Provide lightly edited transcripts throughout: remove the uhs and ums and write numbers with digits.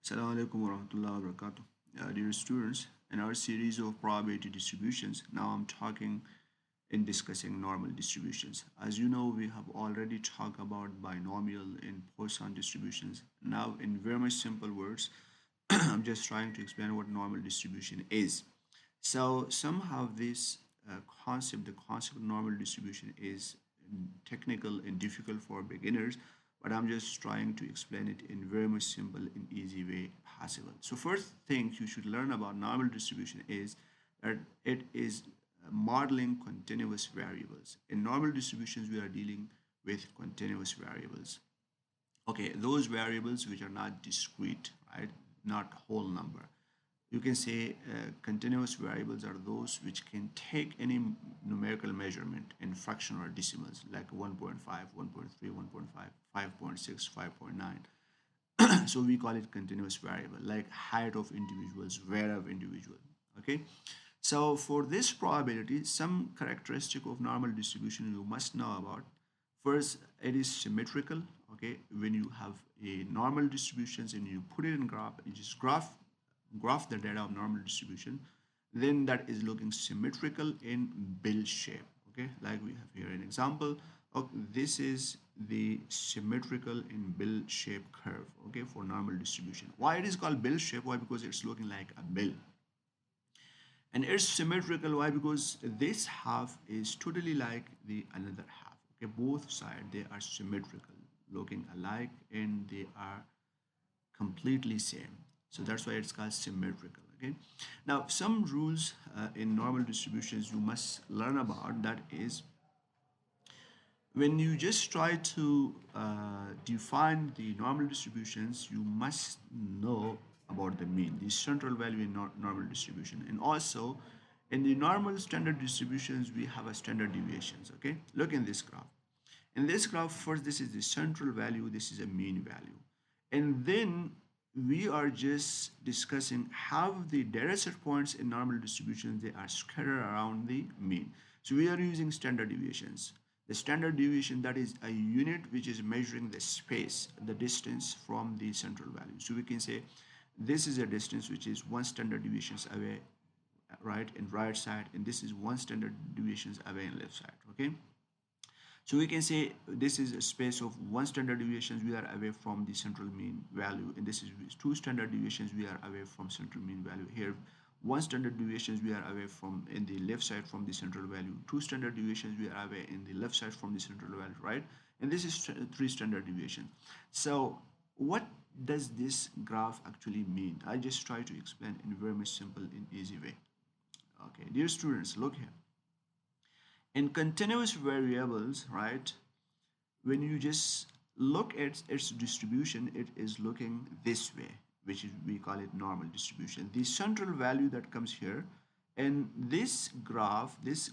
Assalamu alaikum warahmatullahi wabarakatuh. Dear students, in our series of probability distributions, now I'm talking in discussing normal distributions. As you know, we have already talked about binomial and Poisson distributions. Now, in very much simple words, I'm just trying to explain what normal distribution is. So somehow this the concept of normal distribution is technical and difficult for beginners, but I'm just trying to explain it in very much simple and easy way possible. So first thing you should learn about normal distribution is that it is modeling continuous variables. In normal distributions, we are dealing with continuous variables. Okay, those variables which are not discrete, right? Not whole number. You can say continuous variables are those which can take any numerical measurement in fraction or decimals like 1.5, 1.3, 1.5, 5.6, 5.9. So we call it continuous variable like height of individuals, weight of individual. Okay, so for this probability, some characteristic of normal distribution you must know about. First, it is symmetrical. Okay, when you have a normal distributions and you put it in graph, you just graph the data of normal distribution, then that is looking symmetrical in bell shape. Okay, like we have here an example. Okay, this is the symmetrical in bell shape curve. Okay, for normal distribution. Why it is called bell shape? Why? Because it's looking like a bell, and it's symmetrical. Why? Because this half is totally like the another half. Okay, both sides they are symmetrical, looking alike, and they are completely same. So that's why it's called symmetrical. Okay, now some rules in normal distributions you must learn about, that is when you just try to define the normal distributions, you must know about the mean, the central value in normal distribution. And also in the normal standard distributions, we have a standard deviations. Okay, look in this graph. In this graph, first this is the central value, this is a mean value. And then we are just discussing how the data set points in normal distributions, they are scattered around the mean. So we are using standard deviations. The standard deviation, that is a unit which is measuring the space, the distance from the central value. So we can say this is a distance which is one standard deviations away, right, in right side, and this is one standard deviations away in left side. Okay, so we can say this is a space of one standard deviations we are away from the central mean value, and this is two standard deviations we are away from central mean value. Here, one standard deviations we are away from in the left side from the central value. Two standard deviations we are away in the left side from the central value, right? And this is three standard deviation. So what does this graph actually mean? I just try to explain in very much simple and easy way. Okay, dear students, look here. In continuous variables, right, when you just look at its distribution, it is looking this way, which is we call it normal distribution. The central value that comes here, and this graph is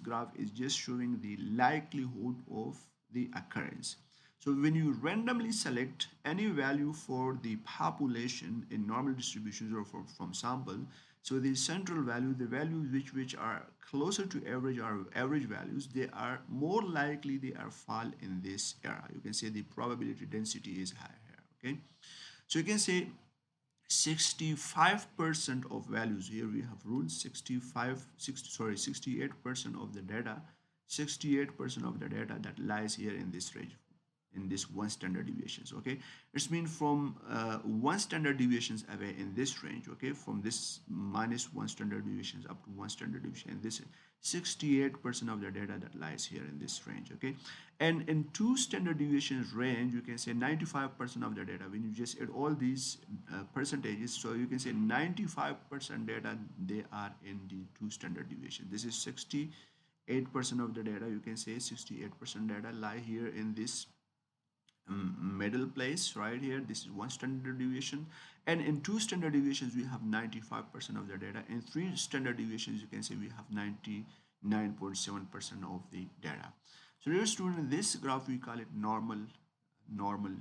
just showing the likelihood of the occurrence. So when you randomly select any value for the population in normal distributions or from sample, so the central value, the values which are closer to average or average values, they are more likely they are fall in this area. You can say the probability density is higher here. Okay, so you can say 65% of values, here we have rules 68% of the data, 68% of the data that lies here in this range, in this one standard deviations. Okay, it's mean from one standard deviations away in this range. Okay, from this minus one standard deviations up to one standard deviation, and this 68% of the data that lies here in this range. Okay, and in two standard deviations range, you can say 95% of the data. When you just add all these percentages, so you can say 95% data they are in the two standard deviation. This is 68% of the data. You can say 68% data lie here in this middle place right here. This is one standard deviation, and in two standard deviations we have 95% of the data. In three standard deviations you can say we have 99.7% of the data. So dear student, this graph we call it normal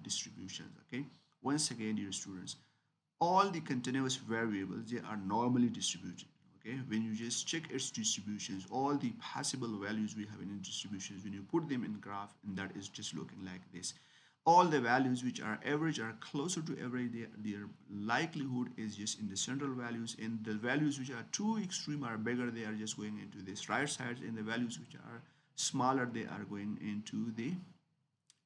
distributions. Okay, once again dear students, all the continuous variables they are normally distributed. Okay, when you just check its distributions, all the possible values we have in distributions, when you put them in graph, and that is just looking like this. all the values which are average are closer to average, their likelihood is just in the central values, and the values which are too extreme are bigger, they are just going into this right side, and the values which are smaller, they are going into the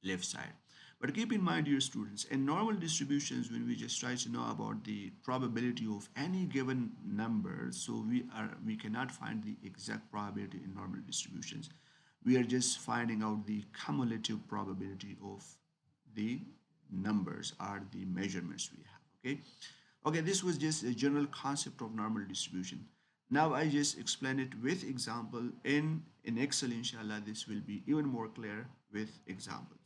left side. But keep in mind, dear students, in normal distributions, when we just try to know about the probability of any given number, so we cannot find the exact probability in normal distributions. We are just finding out the cumulative probability of the numbers or the measurements we have. Okay, this was just a general concept of normal distribution. Now I just explain it with example. In Excel, inshallah, this will be even more clear with examples.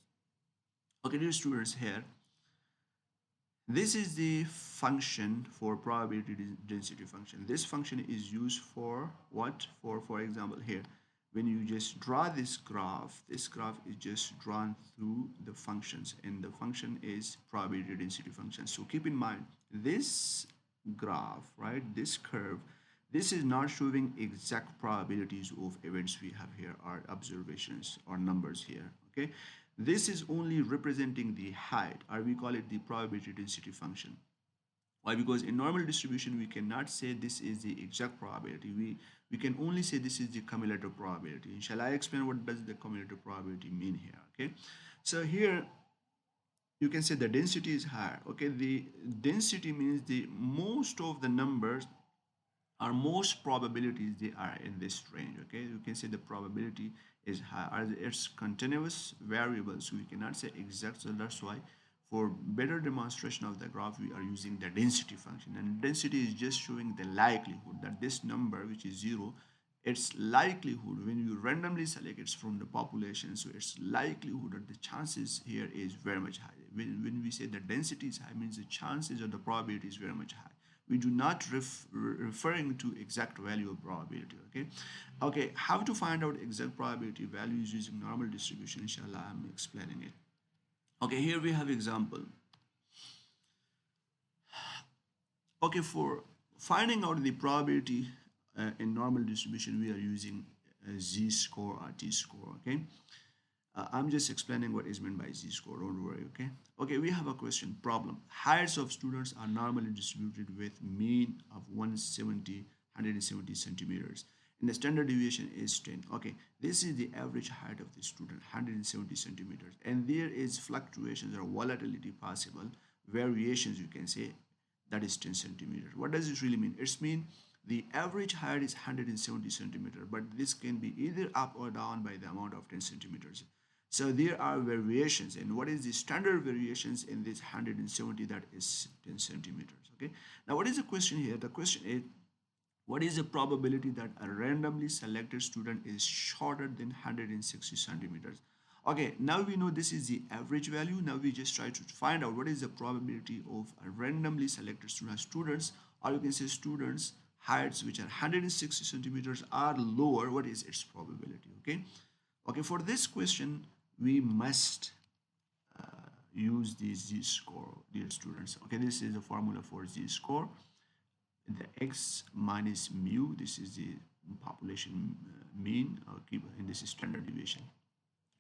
Okay, dear students, here this is the function for probability density function. This function is used for what? For example, here when you just draw this graph is just drawn through the functions, and the function is probability density function. So keep in mind, this graph, right, this curve, this is not showing exact probabilities of events we have here, or observations or numbers here. Okay, this is only representing the height, or we call it the probability density function. Why? Because in normal distribution, we cannot say this is the exact probability. We can only say this is the cumulative probability. And shall I explain what does the cumulative probability mean here? Okay, so here you can say the density is higher. Okay, the density means the most of the numbers or most probabilities, they are in this range. Okay, you can say the probability is high, or it's continuous variable, so we cannot say exact. So that's why for better demonstration of the graph, we are using the density function, and density is just showing the likelihood that this number, which is 0, its likelihood when you randomly select it from the population, so its likelihood or the chances here is very much high. When we say the density is high, means the chances or the probability is very much high. We do not referring to exact value of probability. Okay, how to find out exact probability values using normal distribution, inshallah, I'm explaining it. Okay, here we have example. Okay, for finding out the probability in normal distribution, we are using z-score or t-score. Okay, I'm just explaining what is meant by z-score, don't worry. Okay, we have a question problem. Heights of students are normally distributed with mean of 170 centimeters, and the standard deviation is 10. Okay, this is the average height of the student, 170 centimeters, and there is fluctuations or volatility possible, variations you can say, that is 10 centimeters. What does this really mean? It's mean the average height is 170 centimeters, but this can be either up or down by the amount of 10 centimeters. So there are variations, and what is the standard variations in this 170? That is 10 centimeters. Okay, now what is the question here? The question is, what is the probability that a randomly selected student is shorter than 160 centimeters? Okay, now we know this is the average value. Now we just try to find out what is the probability of a randomly selected students, or you can say students heights which are 160 centimeters are lower. What is its probability? Okay, for this question we must use the z-score, dear students. Okay, this is the formula for z-score. The x minus mu, this is the population mean, and this is standard deviation.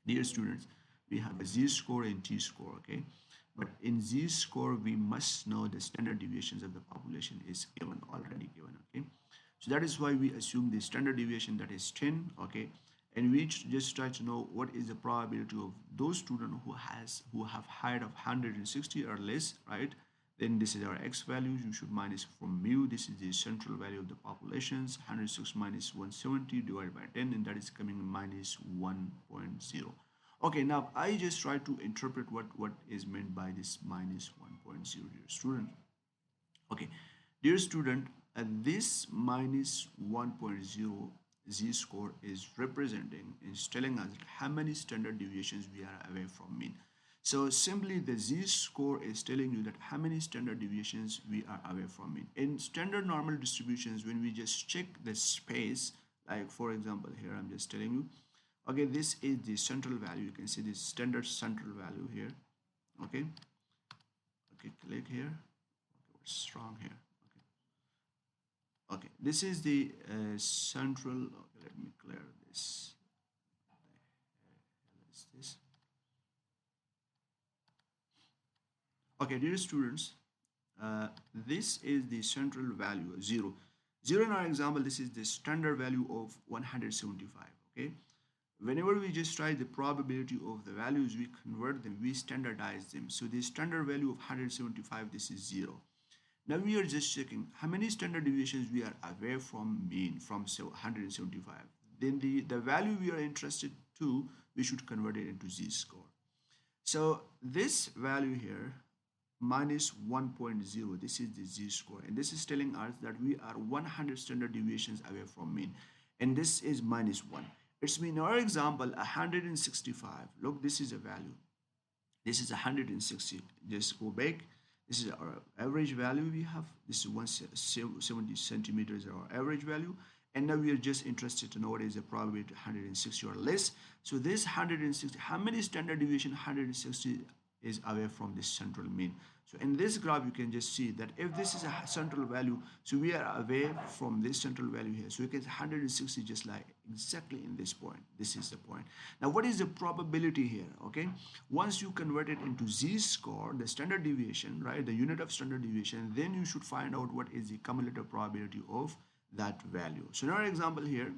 Dear students, we have a z-score and t-score. Okay, but in z-score we must know the standard deviations of the population is already given. Okay, so that is why we assume the standard deviation, that is 10. Okay, and we just try to know what is the probability of those students who have height of 160 or less, right? Then this is our x values. You should minus from mu. This is the central value of the populations. 106 minus 170 divided by 10, and that is coming minus 1.0. Okay, now I just try to interpret what is meant by this minus 1.0, dear student. Okay, dear student, this minus 1.0 z-score is representing, is telling us how many standard deviations we are away from mean. So simply the z-score is telling you that how many standard deviations we are away from mean. In standard normal distributions, when we just check the space, like for example here I'm just telling you, okay, this is the central value. You can see this standard central value here. Okay, click here. Okay, we're strong here. Okay, this is the central. Okay, let me clear this. What the hell is this? Okay, dear students, this is the central value, 0. 0 in our example, this is the standard value of 175, okay? Whenever we just try the probability of the values, we convert them, we standardize them. So the standard value of 175, this is 0. Now we are just checking how many standard deviations we are away from mean, from 175. Then the value we are interested to, we should convert it into z-score. So this value here, minus 1.0, this is the z-score, and this is telling us that we are 100 standard deviations away from mean, and this is minus 1. It's mean our example 165. Look, this is a value, this is 160. Just go back, this is our average value we have, this is 170 centimeters, our average value. And now we are just interested to know what is the probability 160 or less. So this 160, how many standard deviation 160 is away from this central mean? So in this graph you can just see that if this is a central value, so we are away from this central value here. So you can 160 just like exactly in this point. This is the point. Now what is the probability here? Okay, once you convert it into z-score, the standard deviation, right, the unit of standard deviation, then you should find out what is the cumulative probability of that value. So in our example here,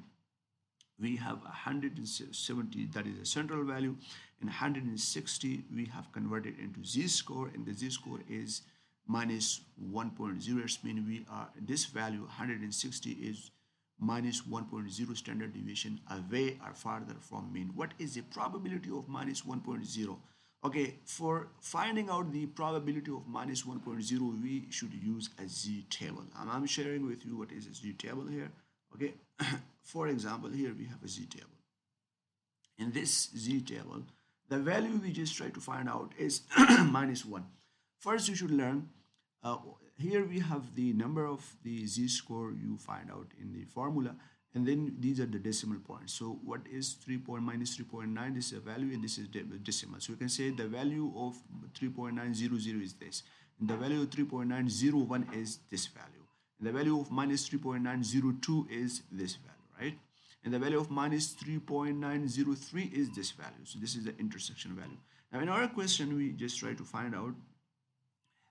we have 170, that is a central value, and 160 we have converted into z-score, and the z-score is minus 1.0. It means we are, this value 160 is minus 1.0 standard deviation away or farther from mean. What is the probability of minus 1.0? Okay, for finding out the probability of minus 1.0, we should use a z-table. I'm sharing with you what is a z-table here. Okay, for example, here we have a z-table. In this z-table, the value we just try to find out is minus 1. First, you should learn, uh, here we have the number of the z-score you find out in the formula, and then these are the decimal points. So what is 3 point minus 3.9? This is a value and this is decimal. So you can say the value of 3.900 is this, and the value of 3.901 is this value, and the value of minus 3.902 is this value, right? And the value of minus 3.903 is this value. So this is the intersection value. Now in our question, we just try to find out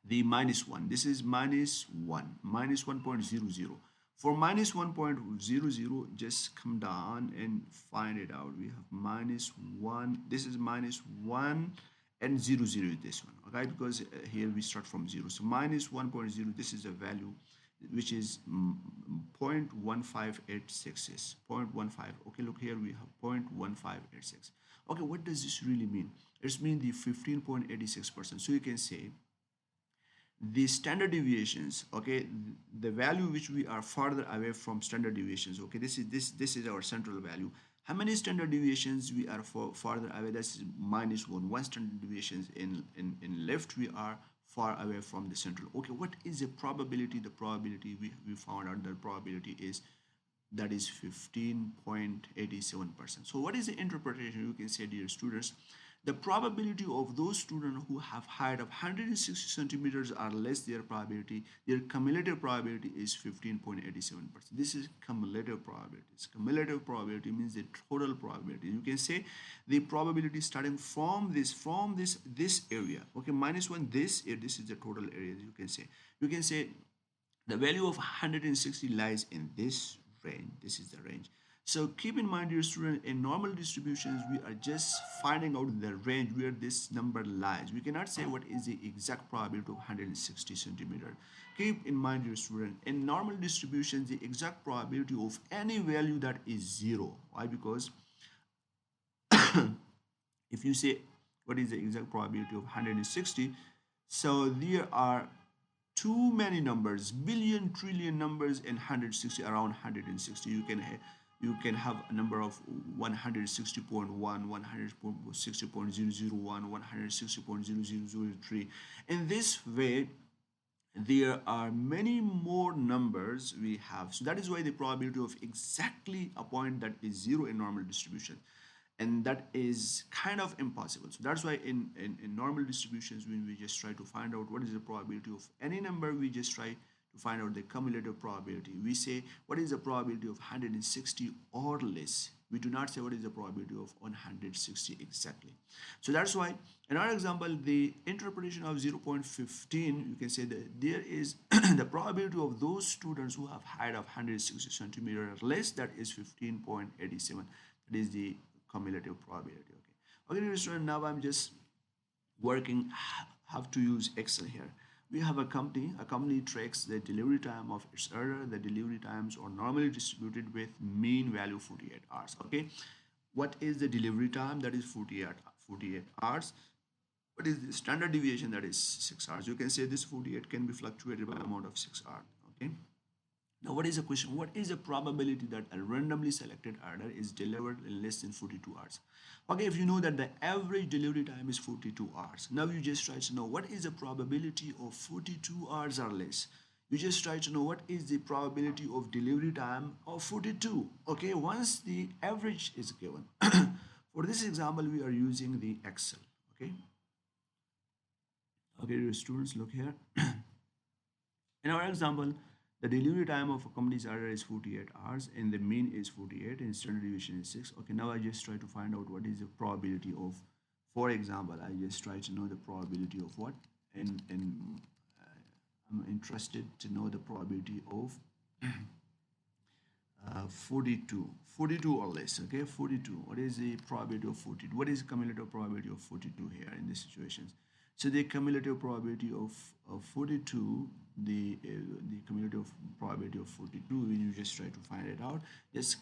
the minus 1. This is minus 1, minus 1.00. For minus 1.00, just come down and find it out. We have minus 1. This is minus 1 and 0, 0 is this one, okay? Because here we start from 0. So minus 1.0, this is a value which is 0.1586 is 0.15. Okay, look here we have 0.1586. Okay, what does this really mean? It's mean the 15.86%. So you can say the standard deviations, okay, the value which we are farther away from standard deviations, okay, this is our central value. How many standard deviations we are farther away? That's minus 1. One standard deviations in left, we are far away from the central. Okay, what is the probability? The probability we found out, the probability is, that is 15.87%. So what is the interpretation? You can say, dear students, the probability of those students who have height of 160 centimeters or less, their probability, their cumulative probability is 15.87%. This is cumulative probability. Cumulative probability means the total probability. You can say the probability starting from this area. Okay, minus 1, this is the total area. You can say the value of 160 lies in this range. This is the range. So keep in mind, dear student, in normal distributions, we are just finding out the range where this number lies. We cannot say what is the exact probability of 160 centimeter. Keep in mind, dear student, in normal distributions, the exact probability of any value that is 0. Why? Because if you say what is the exact probability of 160, so there are too many numbers, billion trillion numbers in 160, around 160. You can have a number of 160.1, 160.001, 160.0003. In this way, there are many more numbers we have. So that is why the probability of exactly a point that is 0 in normal distribution, and that is kind of impossible. So that's why in normal distributions, when we just try to find out what is the probability of any number, we just try to find out the cumulative probability. We say what is the probability of 160 or less. We do not say what is the probability of 160 exactly. So that's why in our example, the interpretation of 0.15, you can say that there is the probability of those students who have height of 160 centimeter or less, that is 15.87. That is the cumulative probability. Okay, dear student, now I'm just working, have to use Excel here. We have a company tracks the delivery time of its order. The delivery times are normally distributed with mean value 48 hours. Okay, what is the delivery time? That is 48 hours. What is the standard deviation? That is 6 hours. You can say this 48 can be fluctuated by amount of 6 hours. Okay, now, what is the question? What is the probability that a randomly selected order is delivered in less than 42 hours? Okay, if you know that the average delivery time is 42 hours, now you just try to know what is the probability of 42 hours or less. You just try to know what is the probability of delivery time of 42. Okay, once the average is given. For this example, we are using the Excel. Okay, okay, students, look here. In our example, the delivery time of a company's order is 48 hours and the mean is 48 and standard deviation is 6. Okay, now I just try to find out what is the probability of, for example, I just try to know the probability of what? And I'm interested to know the probability of 42 or less. Okay, 42. What is the probability of 42? What is the cumulative probability of 42 here in this situation? So the cumulative probability of 42, the cumulative probability of 42, when you just try to find it out, just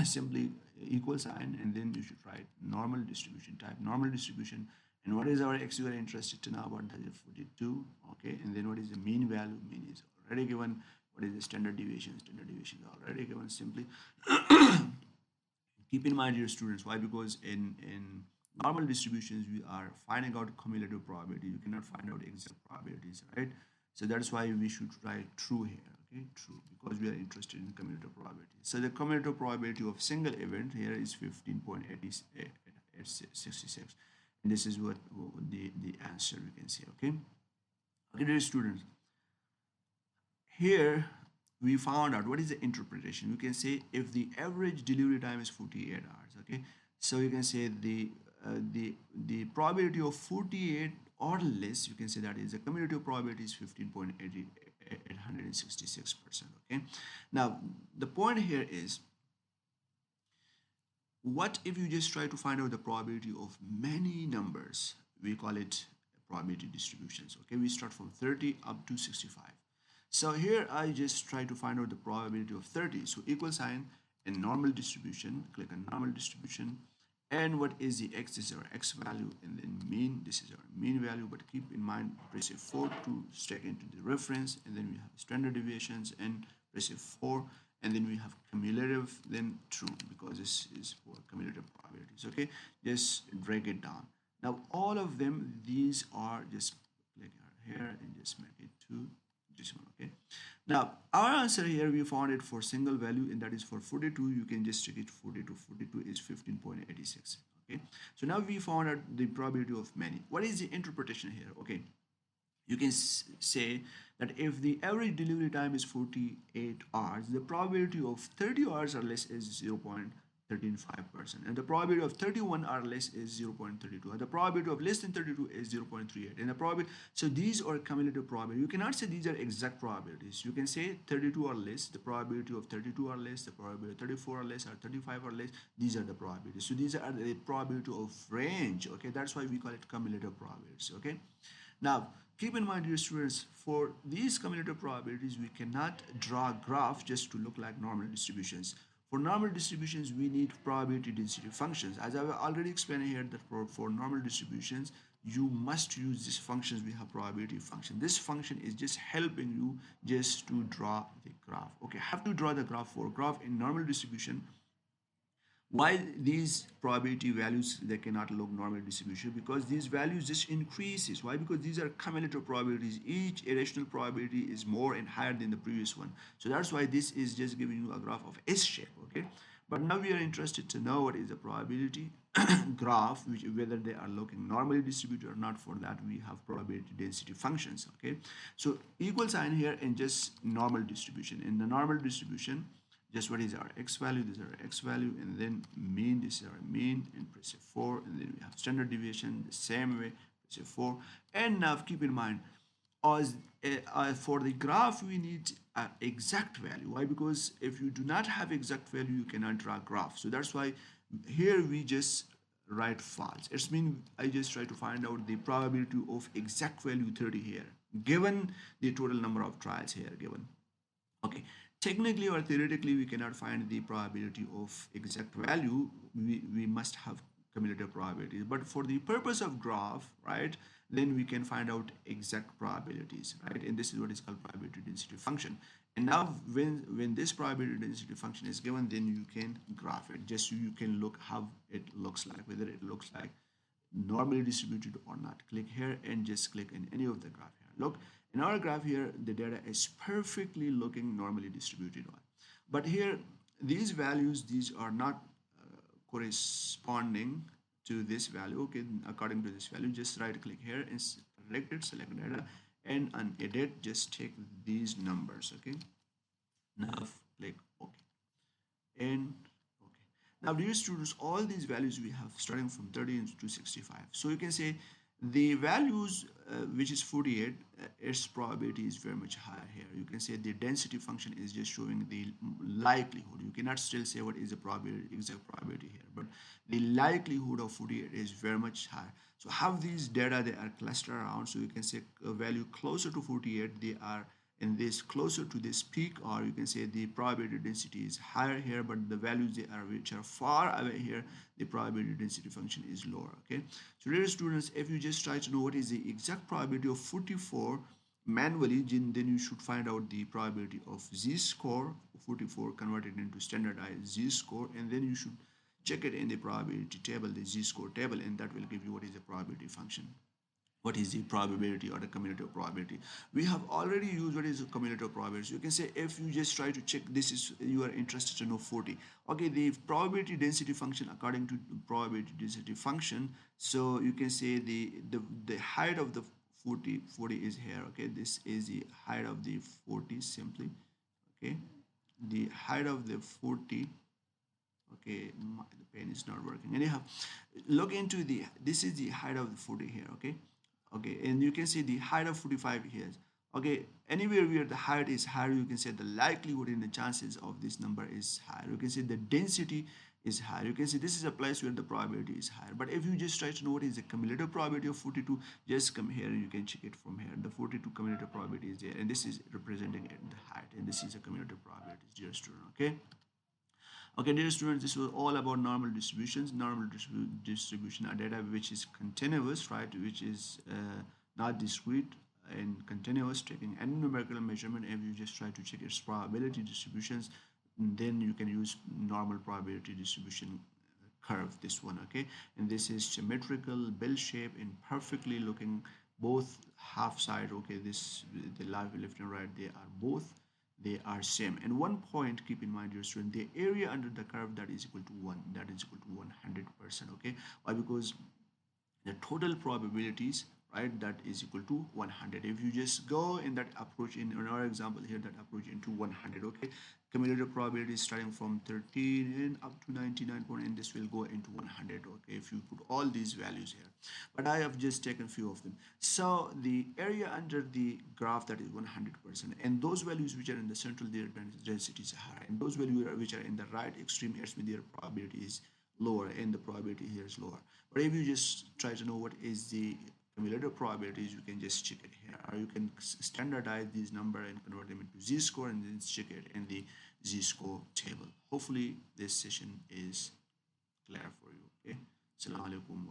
simply equal sign, and then you should write normal distribution, type normal distribution. And what is our x you are interested to know about? That is 42. Okay, and then what is the mean value? Mean is already given. What is the standard deviation? Standard deviation is already given. Simply keep in mind, your students, why? Because in normal distributions we are finding out cumulative probability. You cannot find out exact probabilities, right? So that's why we should write true here. Okay, true, because we are interested in cumulative probability. So the cumulative probability of single event here is 15.86, and this is what the answer we can say. Okay, okay, dear students, here we found out what is the interpretation. You can say if the average delivery time is 48 hours. Okay, so you can say the probability of 48 or less, you can say that is the cumulative probability is 15.866%. Okay, now the point here is, what if you just try to find out the probability of many numbers? We call it probability distributions. Okay, we start from 30 up to 65. So here I just try to find out the probability of 30. So equal sign and normal distribution, click on normal distribution. And what is the x? This is our x value, and then mean, this is our mean value. But keep in mind, press F4 to stick into the reference, and then we have standard deviations, and press F4, and then we have cumulative, then true, because this is for cumulative probabilities. Okay, just drag it down. Now all of them, these are just click here and just make it to this one. Okay, now our answer here, we found it for single value, and that is for 42. You can just check it, 42 is 15.86. Okay, so now we found out the probability of many. What is the interpretation here? Okay, you can say that if the average delivery time is 48 hours, the probability of 30 hours or less is 0.135%, and the probability of 31 or less is 0.32, and the probability of less than 32 is 0.38, and the probability, so these are cumulative probability. You cannot say these are exact probabilities. You can say 32 or less, the probability of 32 or less, the probability of 34 or less, or 35 or less. These are the probabilities. So these are the probability of range. Okay, that's why we call it cumulative probabilities. Okay, now keep in mind, dear students, for these cumulative probabilities, we cannot draw a graph just to look like normal distributions. For normal distributions, we need probability density functions. As I've already explained here, that for normal distributions, you must use these functions. We have probability function. This function is just helping you just to draw the graph. Okay, have to draw the graph for graph in normal distribution. Why these probability values, they cannot look normal distribution? Because these values just increases. Why? Because these are cumulative probabilities. Each irrational probability is more and higher than the previous one. So that's why this is just giving you a graph of S shape. Okay, but now we are interested to know what is the probability graph, which whether they are looking normally distributed or not. For that we have probability density functions. Okay, so equal sign here and just normal distribution. In the normal distribution, just what is our x value, this is our x value, and then mean, this is our mean, and press F4, and then we have standard deviation the same way, press F4. And now keep in mind, as for the graph we need an exact value. Why? Because if you do not have exact value you cannot draw graph. So that's why here we just write false. It's mean I just try to find out the probability of exact value 30 here given the total number of trials here given. Okay, technically or theoretically we cannot find the probability of exact value. We must have cumulative probabilities, but for the purpose of graph, right, then we can find out exact probabilities, right? And this is what is called probability density function. And now when this probability density function is given, then you can graph it, just so you can look how it looks like, whether it looks like normally distributed or not. Click here and just click in any of the graph here. Look, in our graph here, the data is perfectly looking normally distributed on. But here, these values, these are not corresponding to this value. Okay, according to this value, just right click here and select it, select data, and on edit, just take these numbers. Okay, now click OK. And okay, now dear students, all these values we have starting from 30 to 65. So you can say the values which is 48, its probability is very much higher here. You can say the density function is just showing the likelihood. You cannot still say what is the probability, exact probability here, but the likelihood of 48 is very much higher. So have these data, they are clustered around, so you can say a value closer to 48, they are in this closer to this peak, or you can say the probability density is higher here, but the values they are which are far away here, the probability density function is lower. Okay, so dear students, if you just try to know what is the exact probability of 44 manually, then you should find out the probability of z-score 44 converted into standardized z-score, and then you should check it in the probability table, the z-score table, and that will give you what is the probability function, what is the probability or the cumulative probability. We have already used what is the cumulative probability. So you can say if you just try to check, this is you are interested to know 40. Okay, the probability density function according to the probability density function. So you can say the height of the 40 is here. Okay, this is the height of the 40 simply. Okay, the height of the 40. Okay, the pen is not working. Anyhow, look into the, this is the height of the 40 here. Okay, okay, and you can see the height of 45 here. Okay, anywhere where the height is higher, you can say the likelihood and the chances of this number is higher. You can say the density is higher. You can see this is a place where the probability is higher. But if you just try to know what is the cumulative probability of 42, just come here and you can check it from here. The 42 cumulative probability is there, and this is representing the height, and this is a cumulative probability, dear student. Okay. Okay, dear students, this was all about normal distributions. Normal distribution are data which is continuous, right? Which is not discrete and continuous, taking any numerical measurement. If you just try to check its probability distributions, then you can use normal probability distribution curve, this one. Okay, and this is symmetrical, bell shape, and perfectly looking both half side. Okay, this the left and right, they are both, they are same. And one point keep in mind, dear student, the area under the curve, that is equal to 1, that is equal to 100%. Okay, why? Because the total probabilities, right, that is equal to 100. If you just go in that approach, in our example here, that approach into 100. Okay, cumulative probability starting from 13 and up to 99 point, and this will go into 100. Okay, if you put all these values here, but I have just taken few of them. So the area under the graph, that is 100%, and those values which are in the central, their density is high, and those values which are in the right extreme, their probability is lower, and the probability here is lower. But if you just try to know what is the cumulative probabilities, you can just check it here, or you can standardize these number and convert them into z-score, and then check it in the z-score table. Hopefully this session is clear for you. Okay, assalamu alaikum.